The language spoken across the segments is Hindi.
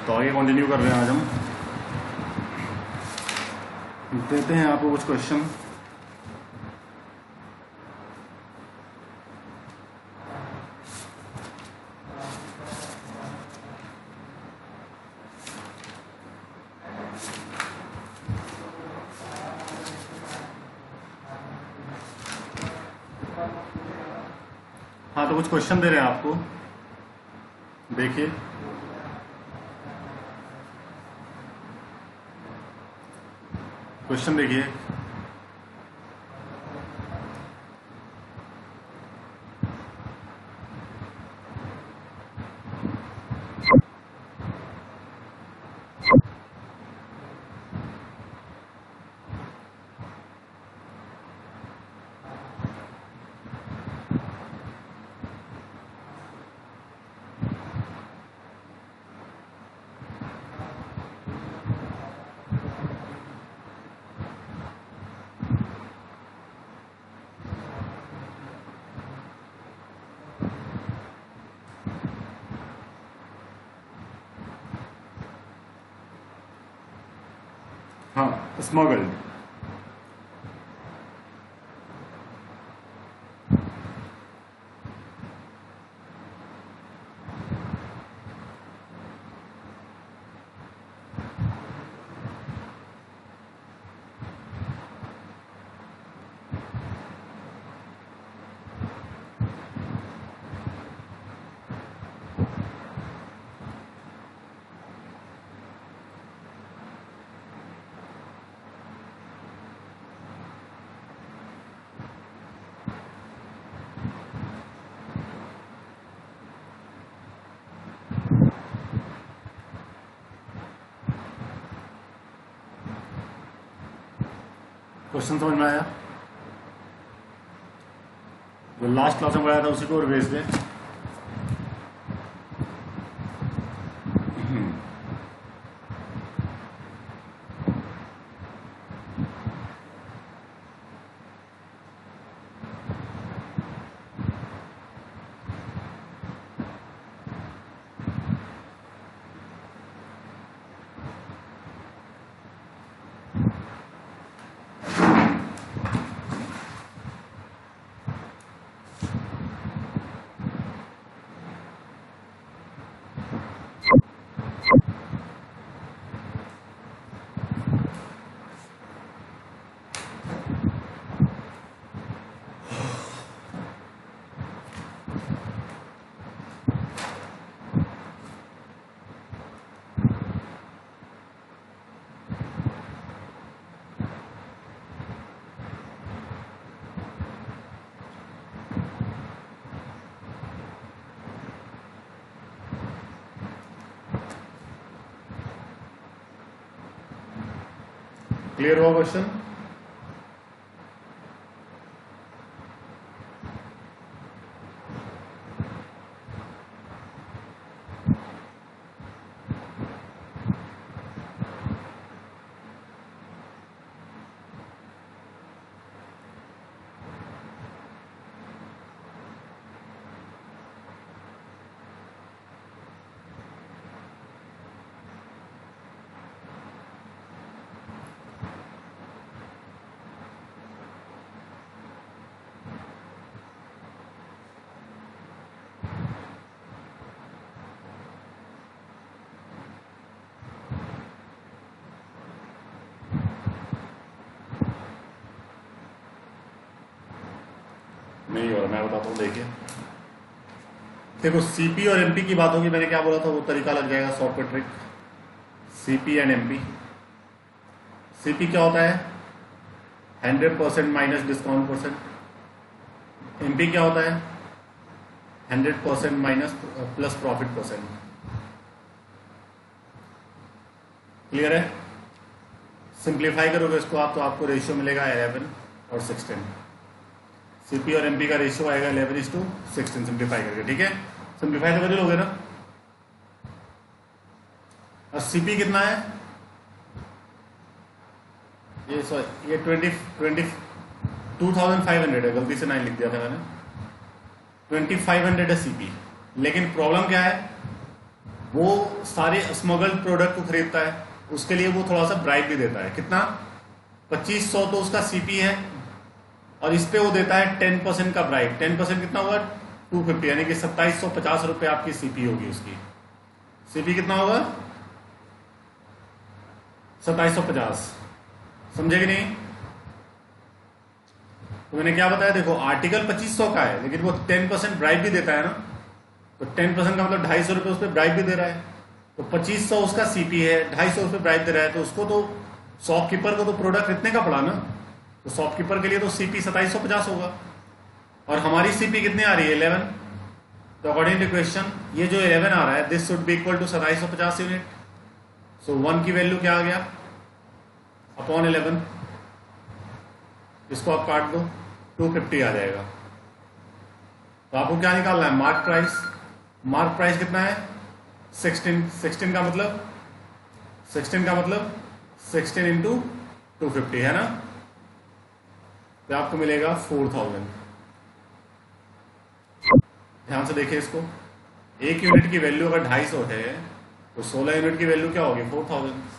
तो आगे कंटिन्यू कर रहे हैं। आज हम देते हैं आपको कुछ क्वेश्चन। हाँ, तो कुछ क्वेश्चन दे रहे हैं आपको, देखिए। क्वेश्चन देखिए, हाँ, स्मगल्ड। क्वेश्चन समझ में आया? जो लास्ट क्लास में पढ़ाया था उसी को रिवाइज दें। क्लियर हुआ क्वेश्चन? नहीं हो रहा, मैं बताता हूँ। देखो सीपी और एमपी की बात होगी। मैंने क्या बोला था, वो तरीका लग जाएगा, software trick. CP and MP. CP क्या होता है? 100% माइनस डिस्काउंट परसेंट। एमपी क्या होता है? 100% minus plus profit percent. Clear है? सिंप्लीफाई करोगे इसको आप तो आपको रेशियो मिलेगा 11 और 16। सीपी और एमपी का रेशियो आएगा 11:16 सिंप्लीफाई करके। ठीक है, सिंप्लीफाई तो कर लोगे ना। और सीपी कितना है? ये 2500 है, गलती से 9 लिख दिया था मैंने। 2500 है सीपी। लेकिन प्रॉब्लम क्या है? वो सारे स्मगल्ड प्रोडक्ट को खरीदता है, उसके लिए वो थोड़ा सा ब्राइब भी देता है। कितना? 2500 तो उसका सीपी है, और इस पे वो देता है 10% का ब्राइब। 10% कितना होगा? 250, यानी कि 2750 रुपये आपकी सीपी होगी उसकी। सीपी कितना होगा? 2750। समझे कि नहीं? तो मैंने क्या बताया, देखो आर्टिकल 2500 का है, लेकिन वो 10% ब्राइब भी देता है ना, तो 10% का मतलब 250 रुपये उस पर ब्राइब भी दे रहा है। तो 2500 उसका सीपी है, 250 उस पर ब्राइब दे रहा है, तो उसको तो शॉपकीपर को तो प्रोडक्ट इतने का पड़ा ना, तो शॉपकीपर के लिए तो सीपी 2750 होगा। और हमारी सीपी कितनी आ रही है? 11। तो अकॉर्डिंग टू क्वेश्चन ये जो 11 आ रहा है, this should be equal to 2750 unit. So 1 की वैल्यू क्या आ गया? अपॉन 11। इसको आप काट दो, 250 आ जाएगा। तो आपको क्या निकालना है? Mark price. मार्क प्राइस कितना है? 16। 16 का मतलब 16 इंटू 250 है ना, तो आपको मिलेगा 4000। ध्यान से देखिए इसको, एक यूनिट की वैल्यू अगर 250 है तो 16 यूनिट की वैल्यू क्या होगी? 4000।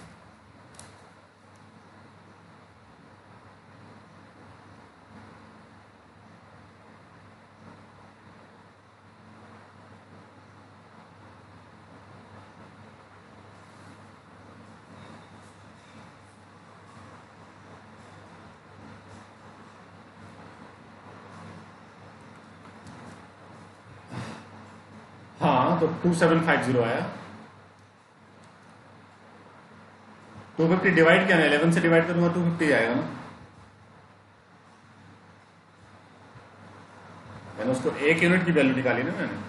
हाँ, तो 2750 आया। 250 डिवाइड क्या है? 11 से डिवाइड करूंगा 250 आएगा ना। मैंने उसको एक यूनिट की वैल्यू निकाली ना मैंने।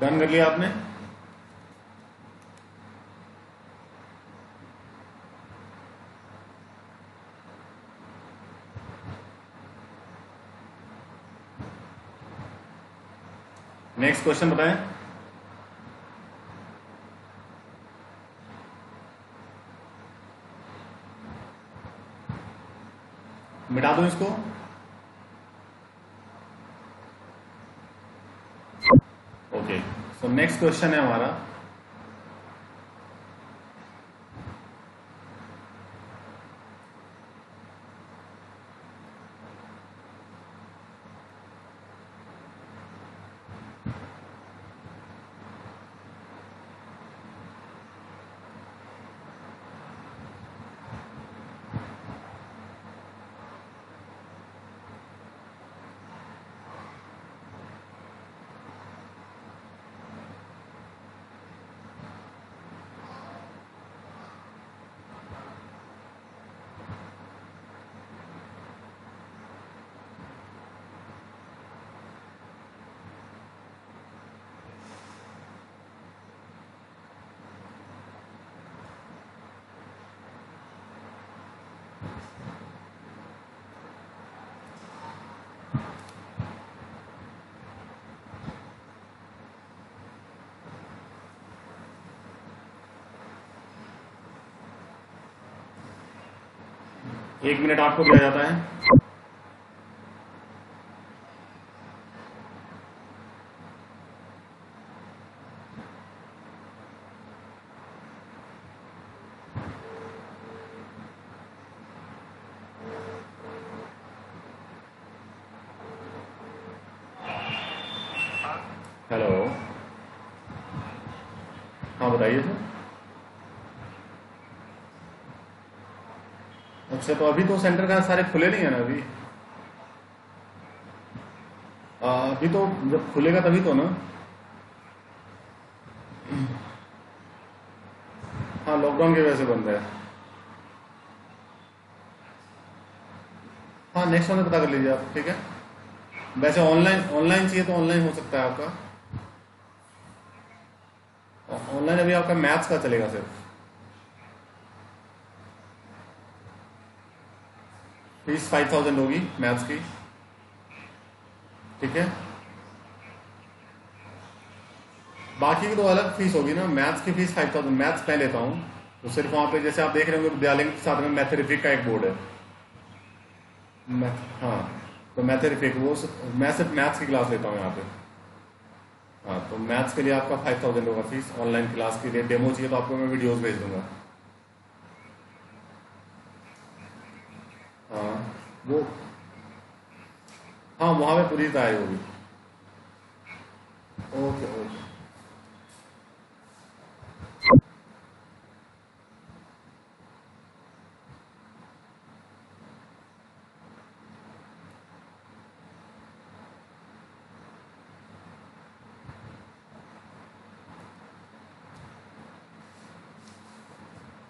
डन कर लिया आपने? नेक्स्ट क्वेश्चन बताएं। मिटा दूं इसको? ओके, सो नेक्स्ट क्वेश्चन है हमारा, एक मिनट आपको दिया जाता है। हेलो, हाँ बताइए सर। अच्छा, तो अभी तो सेंटर का सारे खुले नहीं है ना अभी? अभी तो जब खुलेगा तभी तो ना। हाँ, लॉकडाउन की वजह से बंद है। हाँ, नेक्स्ट मंथ पता कर लीजिए आप, ठीक है। वैसे ऑनलाइन ऑनलाइन चाहिए तो ऑनलाइन हो सकता है आपका। ऑनलाइन अभी आपका मैथ्स का चलेगा सिर्फ। फीस 5000 होगी मैथ्स की, ठीक है। बाकी की तो अलग फीस होगी ना, मैथ्स की फीस 5000, मैथ्स मैं लेता हूँ तो सिर्फ वहाँ पे जैसे आप देख रहे होंगे विद्यालय के साथ में मैथेरिफिक का एक बोर्ड है, हाँ, तो मैथेरिफिक वो मैं सिर्फ मैथ्स की क्लास लेता हूँ यहाँ पे। हाँ, तो मैथ्स के लिए आपका 5000 होगा फीस। ऑनलाइन क्लास के लिए डेमो चाहिए तो आपको मैं वीडियोस भेज दूंगा। हाँ वो, हाँ वहाँ पे पूरी तैयारी होगी। Okay okay.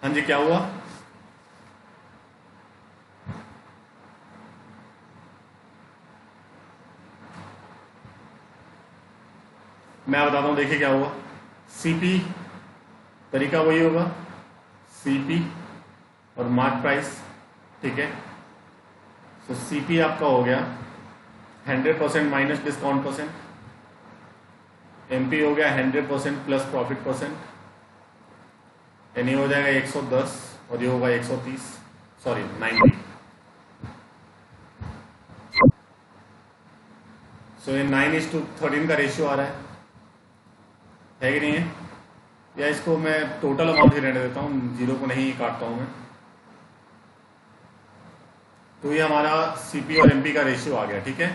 हाँ जी, क्या हुआ? मैं बताता हूँ, देखिए क्या हुआ। सीपी तरीका वही होगा, सीपी और मार्क प्राइस, ठीक है। तो सीपी आपका हो गया 100% माइनस डिस्काउंट परसेंट, एमपी हो गया 100% प्लस प्रॉफिट परसेंट, यानी हो जाएगा 110 और ये होगा 130, सॉरी 90। सो ये 9:13 का रेशियो आ रहा है कि नहीं है? या इसको मैं टोटल अमाउंट ही रहने देता हूँ, जीरो को नहीं काटता हूँ मैं। तो ये हमारा सीपी और एमपी का रेशियो आ गया, ठीक है।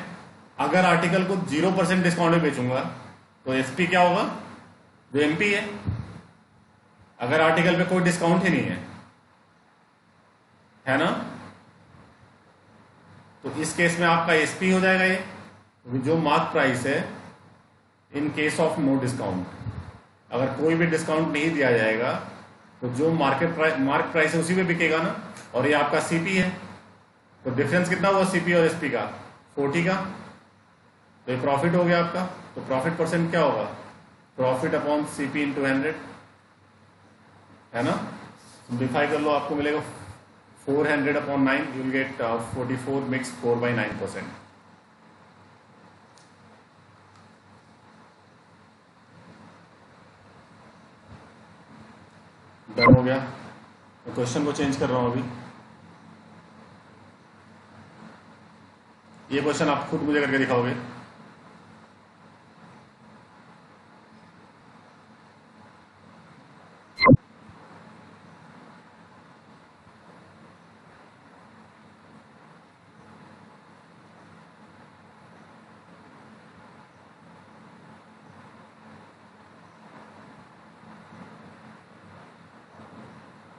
अगर आर्टिकल को 0% डिस्काउंट में बेचूंगा तो एसपी क्या होगा? जो एमपी है। अगर आर्टिकल पे कोई डिस्काउंट ही नहीं है ना, तो इस केस में आपका एसपी हो जाएगा ये जो मार्क प्राइस है in case of no discount. अगर कोई भी डिस्काउंट नहीं दिया जाएगा तो जो मार्क प्राइस है उसी पे बिकेगा ना, और ये आपका सीपी है। तो डिफरेंस कितना हुआ सीपी और एसपी का? 40 का। तो ये प्रॉफिट हो गया आपका। तो प्रॉफिट परसेंट क्या होगा? प्रॉफिट अपॉन सीपी इंटू 100, है ना। सिंप्लीफाई कर लो, आपको मिलेगा 400 upon 9, you will get 44 mix 4/9%। Done हो गया। मैं क्वेश्चन को चेंज कर रहा हूं अभी। ये क्वेश्चन आप खुद मुझे करके दिखाओगे।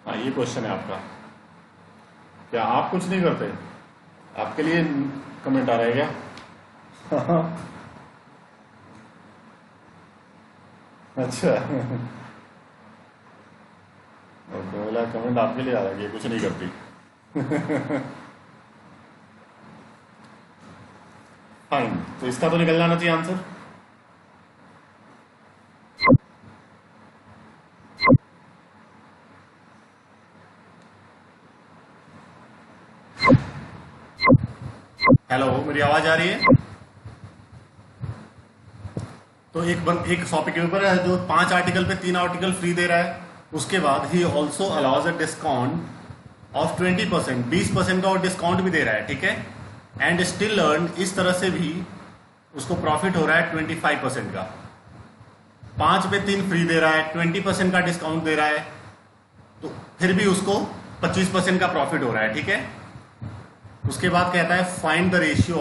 हाँ, ये क्वेश्चन है आपका। क्या आप कुछ नहीं करते? आपके लिए कमेंट आ रहा है क्या? अच्छा। ओके, बोला कमेंट आपके लिए आ रहा है कि ये कुछ नहीं करती। फाइन, तो इसका तो निकल जाना चाहिए आंसर। हेलो, मेरी आवाज आ रही है? तो एक टॉपिक के ऊपर है जो 5 आर्टिकल पे 3 आर्टिकल फ्री दे रहा है, उसके बाद he also allows a discount of 20%, 20% का और डिस्काउंट भी दे रहा है, ठीक है। एंड स्टिल अर्न, इस तरह से भी उसको प्रॉफिट हो रहा है 25% का। 5 पे 3 फ्री दे रहा है, 20% का डिस्काउंट दे रहा है, तो फिर भी उसको 25% का प्रॉफिट हो रहा है, ठीक है। उसके बाद कहता है find the ratio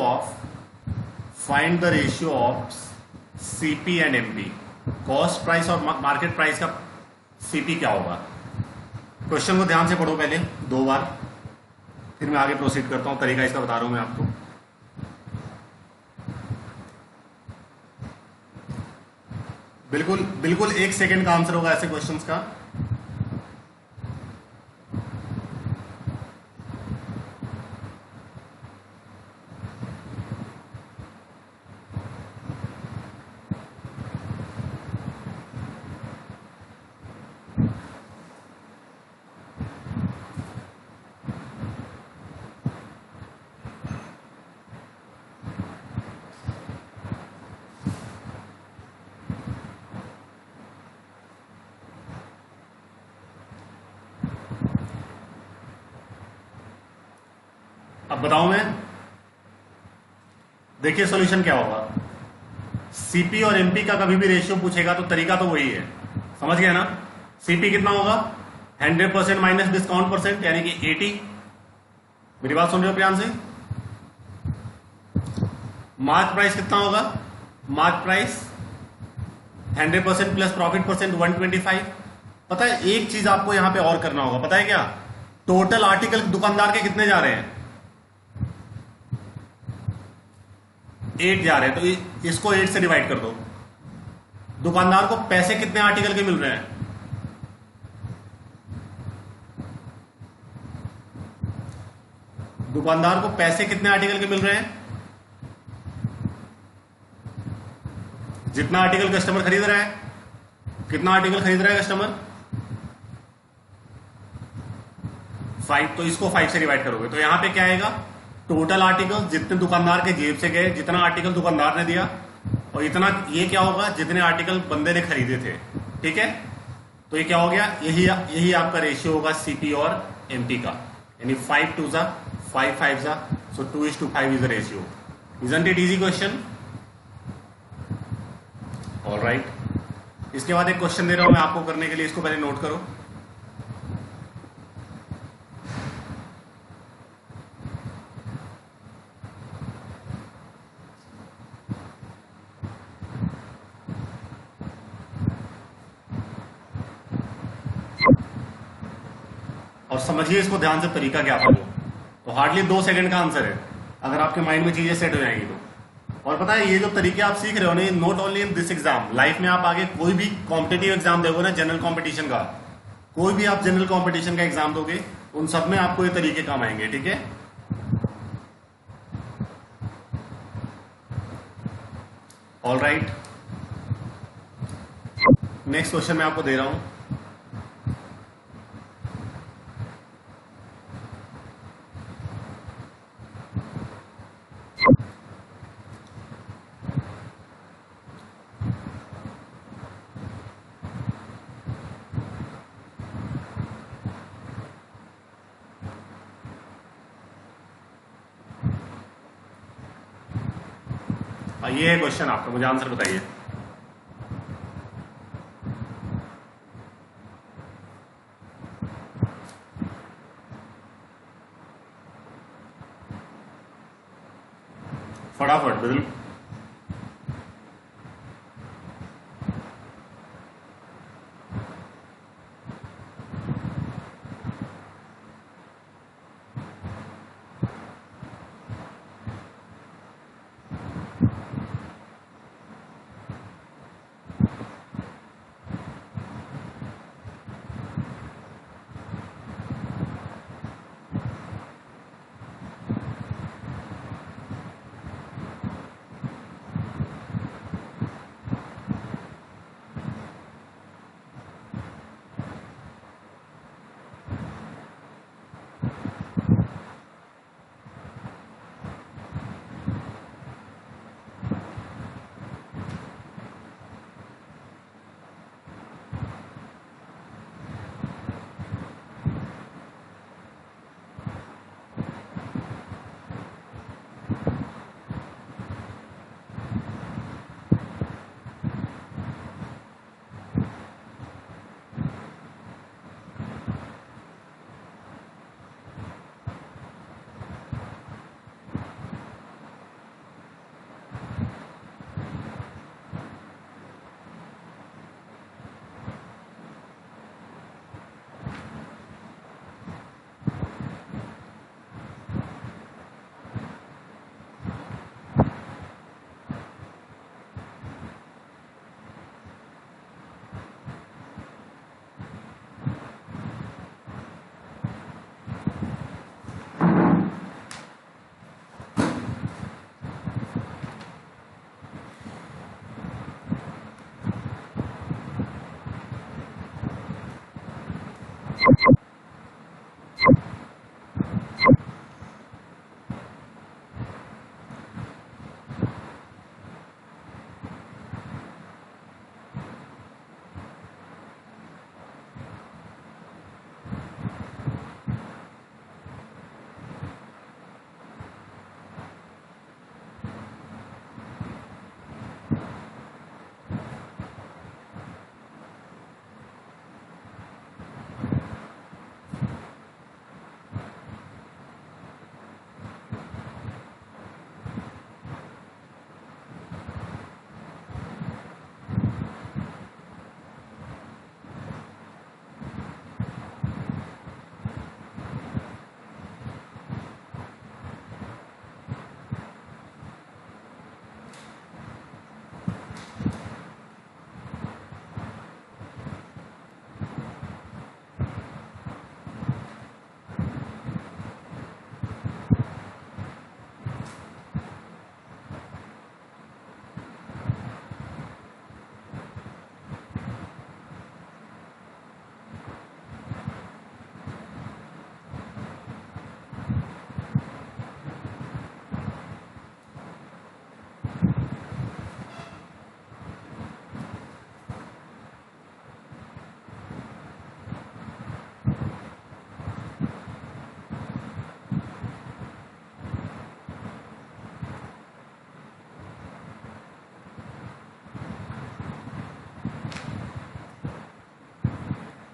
of CP and MP. Cost price और मार्केट प्राइस का सीपी क्या होगा? क्वेश्चन को ध्यान से पढ़ो पहले 2 बार, फिर मैं आगे प्रोसीड करता हूं। तरीका इसका बता रहा हूं मैं आपको। बिल्कुल बिल्कुल 1 सेकेंड का आंसर होगा ऐसे क्वेश्चंस का। बताऊं मैं, देखिए सॉल्यूशन क्या होगा। सीपी और एमपी का कभी भी रेशियो पूछेगा तो तरीका तो वही है, समझ गए ना। सीपी कितना होगा, 100% माइनस डिस्काउंट परसेंट यानी कि 80। मेरी बात सुन रहे हो प्यार से। मार्क प्राइस कितना होगा, mark price 100% plus profit percent 125। पता है एक चीज आपको यहां पे और करना होगा, पता है क्या, टोटल आर्टिकल दुकानदार के कितने जा रहे हैं, 8 जा रहे हैं, तो इसको 8 से डिवाइड कर दो। दुकानदार को पैसे कितने आर्टिकल के मिल रहे हैं, दुकानदार को पैसे कितने आर्टिकल के मिल रहे हैं, जितना आर्टिकल कस्टमर खरीद रहा है। कितना आर्टिकल खरीद रहा है कस्टमर, 5, तो इसको 5 से डिवाइड करोगे तो यहां पे क्या आएगा, टोटल आर्टिकल जितने दुकानदार के जेब से गए, जितना आर्टिकल दुकानदार ने दिया, और इतना ये क्या होगा, जितने आर्टिकल बंदे ने खरीदे थे। ठीक है, तो ये क्या हो गया, यही आपका रेशियो होगा सीपी और एमपी का, यानी 5 2 जा 5 5 जा, सो 2:5 is the ratio. Isn't it easy question, alright. इसके बाद एक क्वेश्चन दे रहा हूं मैं आपको करने के लिए, इसको पहले नोट करो। और समझिए इसको ध्यान से, तरीका क्या था वो, तो हार्डली 2 सेकंड का आंसर है, अगर आपके माइंड में चीजें सेट हो जाएंगी तो। और पता है ये जो तरीके आप सीख रहे हो ना, not only in this exam, life में आप आगे कोई भी कॉम्पिटेटिव एग्जाम दोगे ना, जनरल कॉम्पिटिशन का, कोई भी आप जनरल कॉम्पिटिशन का एग्जाम दोगे, उन सब में आपको ये तरीके काम आएंगे। ठीक है, ऑलराइट। नेक्स्ट क्वेश्चन मैं आपको दे रहा हूं, ये है क्वेश्चन आपका, मुझे आंसर बताइए। फटाफट बिल्कुल।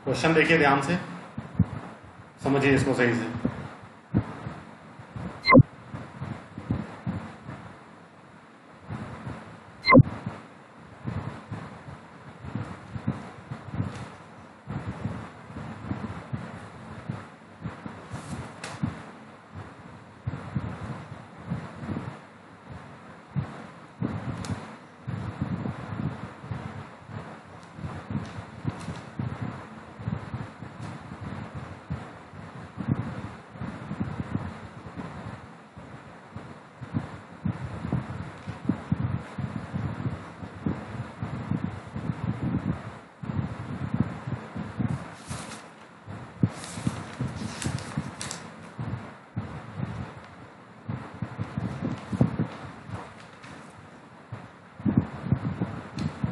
क्वेश्चन देखिए ध्यान से, समझिए इसको सही से।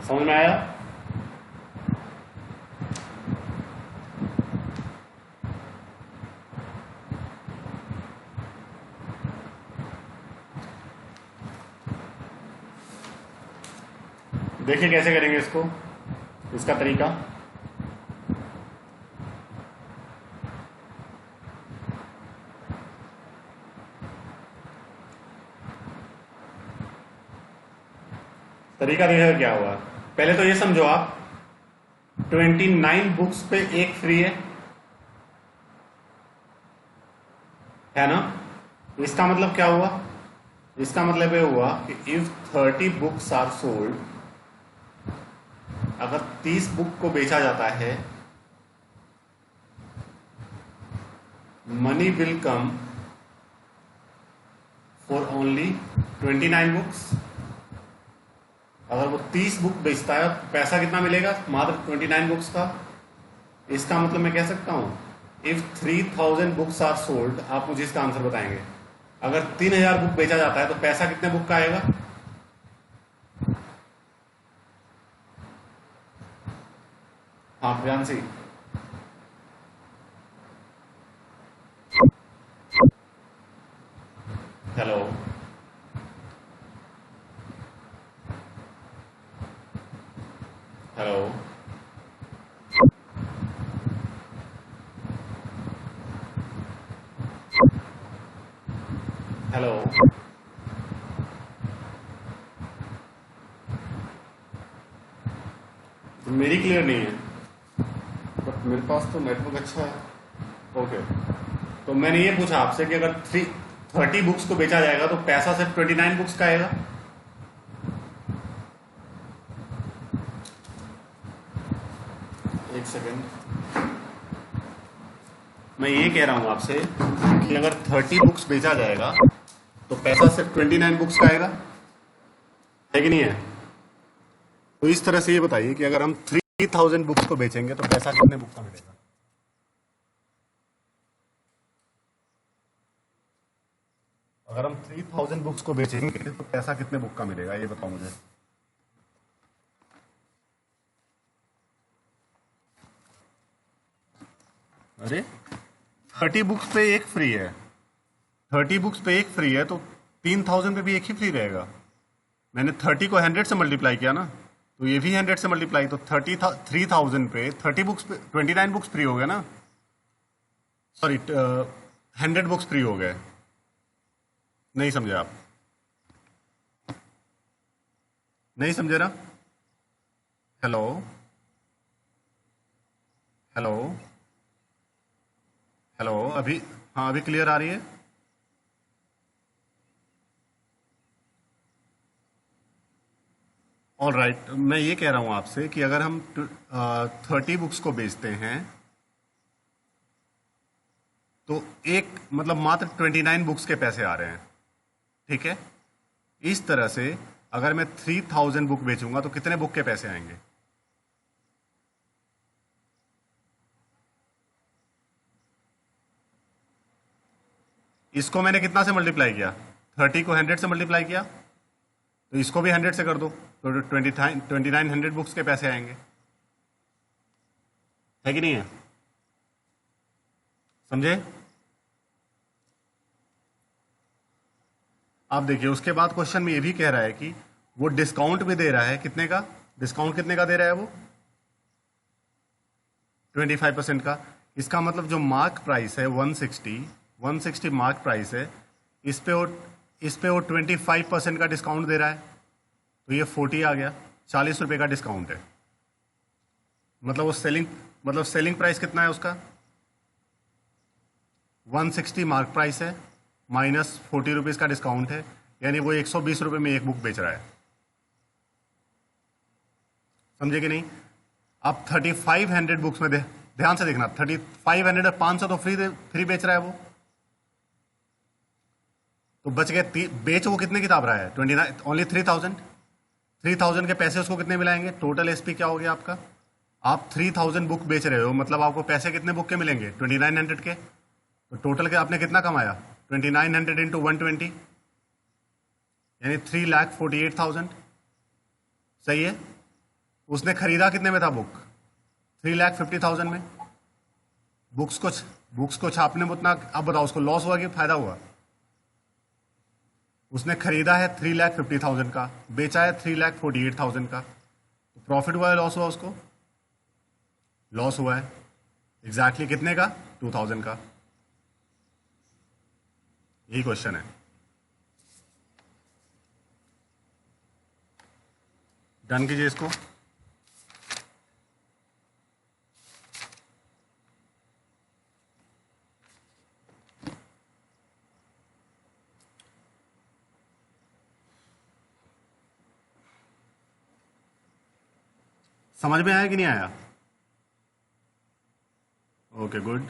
समझ में आया? देखिए कैसे करेंगे इसको, इसका तरीका। तरीका देखिए क्या हुआ। पहले तो ये समझो आप, 29 बुक्स पे एक फ्री है ना। इसका मतलब क्या हुआ? इसका मतलब ये हुआ कि इफ 30 बुक्स आर सोल्ड, अगर 30 बुक को बेचा जाता है, money will come for only 29 books. अगर वो 30 बुक बेचता है तो पैसा कितना मिलेगा? मात्र 29 बुक्स का। इसका मतलब मैं कह सकता हूं, इफ 3000 बुक्स आर सोल्ड, आप मुझे इसका आंसर बताएंगे। अगर 3000 बुक बेचा जाता है तो पैसा कितने बुक का आएगा? हाँ प्रियांशी, हेलो, हेलो, हेलो। तो मेरी क्लियर नहीं है, बट मेरे पास तो नेटवर्क अच्छा है। ओके, तो मैंने ये पूछा आपसे कि अगर 30 बुक्स को बेचा जाएगा तो पैसा सिर्फ 29 बुक्स का आएगा। एक सेकेंड, मैं ये कह रहा हूं आपसे कि अगर 30 बुक्स बेचा जाएगा तो पैसा सिर्फ 29 बुक्स का आएगा, है कि नहीं है? तो इस तरह से ये बताइए कि अगर हम 3000 बुक्स को बेचेंगे तो पैसा कितने बुक का मिलेगा? अगर हम 3000 बुक्स को बेचेंगे तो पैसा कितने बुक का मिलेगा, ये बताओ मुझे। अरे 30 बुक्स पे एक फ्री है, 30 बुक्स पे एक फ्री है, तो 3000 पे भी एक ही फ्री रहेगा। मैंने 30 को 100 से मल्टीप्लाई किया ना, तो ये भी 100 से मल्टीप्लाई, तो 3000 पे 30 बुक्स पे 29 बुक्स फ्री हो गए ना, सॉरी 100 बुक्स फ्री हो गए। नहीं समझे आप? नहीं समझे ना? हेलो, हेलो, हेलो, अभी, हाँ अभी क्लियर आ रही है? ऑल राइट, मैं ये कह रहा हूं आपसे कि अगर हम 30 बुक्स को बेचते हैं तो एक मतलब मात्र 29 बुक्स के पैसे आ रहे हैं, ठीक है। इस तरह से अगर मैं 3000 बुक बेचूंगा तो कितने बुक के पैसे आएंगे? इसको मैंने कितना से मल्टीप्लाई किया? 30 को 100 से मल्टीप्लाई किया, तो इसको भी 100 से कर दो तो 2900 बुक्स के पैसे आएंगे, है कि नहीं है? समझे? आप देखिए उसके बाद क्वेश्चन में ये भी कह रहा है कि वो डिस्काउंट भी दे रहा है। कितने का डिस्काउंट? कितने का दे रहा है वो? 25% का। इसका मतलब जो मार्क प्राइस है 160 मार्क प्राइस है, इस पे वो 25% का डिस्काउंट दे रहा है, तो ये 40 आ गया, 40 रुपये का डिस्काउंट है। मतलब वो सेलिंग प्राइस कितना है उसका, 160 मार्क प्राइस है माइनस 40 रुपीज़ का डिस्काउंट है, यानी वो 120 रुपये में एक बुक बेच रहा है। समझे कि नहीं? अब 3500 बुक्स में ध्यान से देखना, 3500 और 500 तो फ्री बेच रहा है वो, तो बच गए बेच वो कितने किताब रहा है, 29 ओनली 3000 के पैसे उसको कितने मिलाएंगे, टोटल एसपी क्या हो गया आपका, आप 3000 बुक बेच रहे हो, मतलब आपको पैसे कितने बुक के मिलेंगे, 2900 के। तो टोटल के आपने कितना कमाया, 2900 इंटू 120, यानी 3,48,000। सही है। उसने खरीदा कितने में था बुक, 3,50,000 में। बुक्स को छापने में उतना, अब बताओ उसको लॉस हुआ कि फायदा हुआ? उसने खरीदा है 3,50,000 का, बेचा है 3,48,000 का, तो प्रॉफिट हुआ है लॉस हुआ उसको? लॉस हुआ है। एग्जैक्टली कितने का, 2,000 का। यही क्वेश्चन है। डन कीजिए इसको। समझ में आया कि नहीं आया? Okay good.